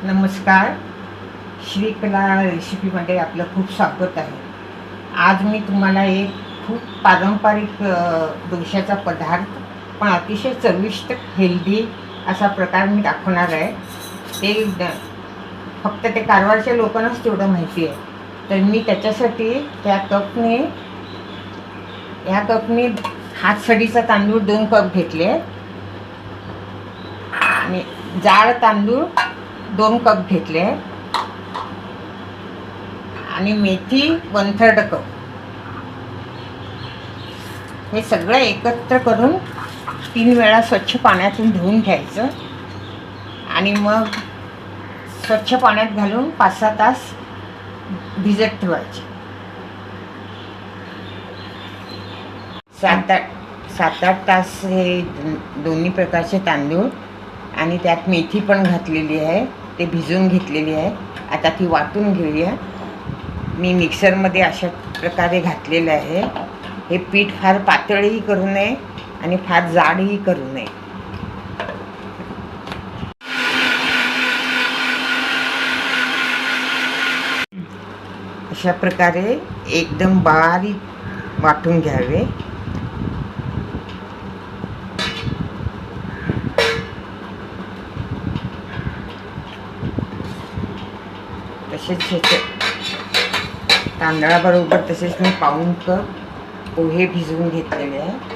नमस्कार. श्रीकला रेसिपीमध्ये आपलं खूप स्वागत आहे. आज मी तुम्हाला एक खूप पारंपरिक डोश्याचा पदार्थ पण अतिशय चविष्ट हेल्दी असा प्रकार मी दाखवणार आहे. फक्त ते कारवारच्या लोकांनाच तेवढं माहिती आहे. तर मी त्याच्यासाठी ह्या कपने हातसडीचा तांदूळ 2 कप घेतले आणि जाड तांदूळ 2 कप घेतले आणि मेथी 1/3 कप. हे सगळं एकत्र करून 3 वेळा स्वच्छ पाण्यातून धुवून घ्यायचं आणि मग स्वच्छ पाण्यात घालून 5-6 तास भिजत ठेवायचे. 7-8 तास हे दोन्ही प्रकारचे तांदूळ आणि त्यात मेथी पण घातलेली आहे, ते भिजवून घेतलेली आहे. आता ती वाटून घेऊया. मी मिक्सरमध्ये अशा प्रकारे घातलेलं आहे. हे पीठ फार पातळही करू नये आणि फार जाडही करू नये. अशा प्रकारे एकदम बारीक वाटून घ्यावे. तसेच तांदळाबरोबर तसेच मी 1/4 कप पोहे भिजवून घेतलेले आहे.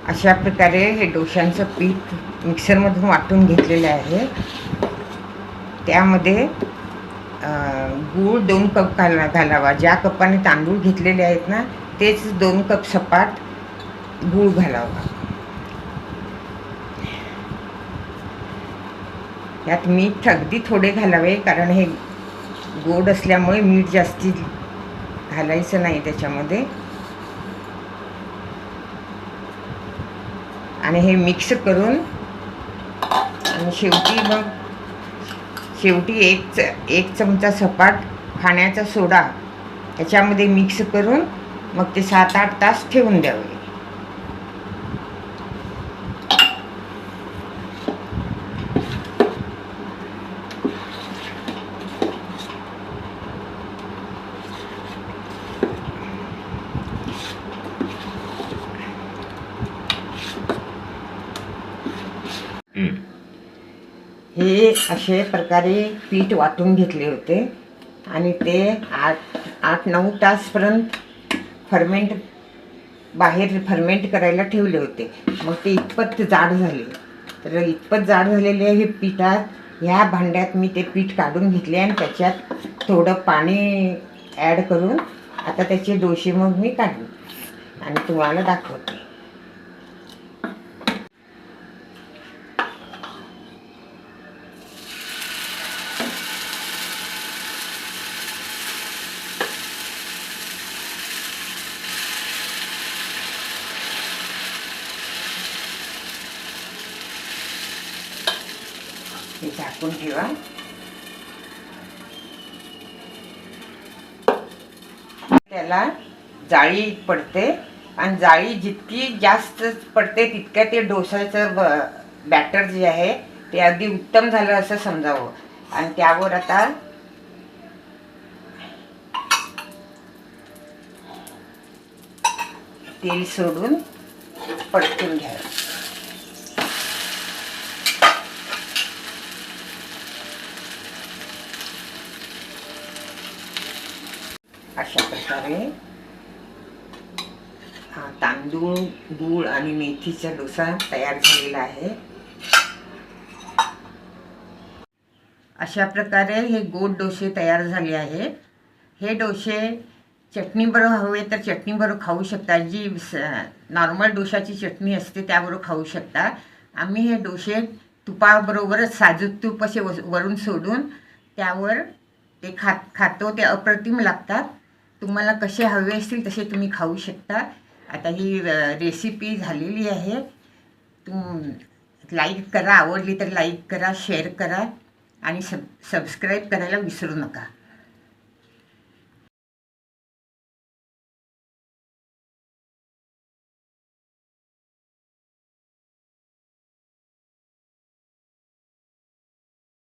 अशा प्रकारे हे डोशांचं पीठ मिक्सरमधून वाटून घेतलेलं आहे. त्यामध्ये गूळ 2 कप घालावा. ज्या कपाने तांदूळ घेतलेले आहेत ना, तेच 2 कप सपाट गूळ घालावा. यात मीठ अगदी थोडे घालावे, कारण हे गोड असल्यामुळे मीठ जास्ती घालायचं नाही त्याच्यामध्ये. आणि हे मिक्स करून आणि शेवटी एक चमचा सपाट खाण्याचा सोडा याच्यामध्ये मिक्स करून मग ते 7-8 तास ठेवून द्यावे. हे अशा प्रकारे पीठ वाटून घेतले होते आणि ते 8-9 तासपर्यंत बाहेर फर्मेंट करायला ठेवले होते. मग ते इतपत जाड झाले. तर इतपत जाड झालेले हे पिठात ह्या भांड्यात मी ते पीठ काढून घेतले आणि त्याच्यात थोडं पाणी ॲड करून आता त्याचे डोसे मग मी काढले आणि तुम्हाला दाखवते. हे झाकून ठेवा. त्याला जाळी पडते आणि जाळी जितकी जास्त पडते तितक्या ते डोसाचं बॅटर जे आहे ते अगदी उत्तम झालं असं समजावं. आणि त्यावर आता तेल सोडून परतून घ्यावं. अशा प्रकारे हा तांदूळ, गूळ आणि मेथीचा डोसा तयार झालेला आहे. अशा प्रकारे हे गोड डोसे तयार झाले आहे. हे डोसे चटणीबरोबर हवे तर चटणीबरोबर खाऊ शकता. जी नॉर्मल डोशाची चटणी असते त्याबरोबर खाऊ शकता. आम्ही हे डोसे तुपाबरोबरच साजूक तूप असे वरून सोडून त्यावर ते खातो. ते अप्रतिम लागतात. तुम्हाला कसे हवे असतील तसे तुम्ही खाऊ शकता. आता ही रेसिपी झालेली आहे. लाईक करा, आवडली तर लाईक करा, शेअर करा आणि सबस्क्राईब करायला विसरू नका.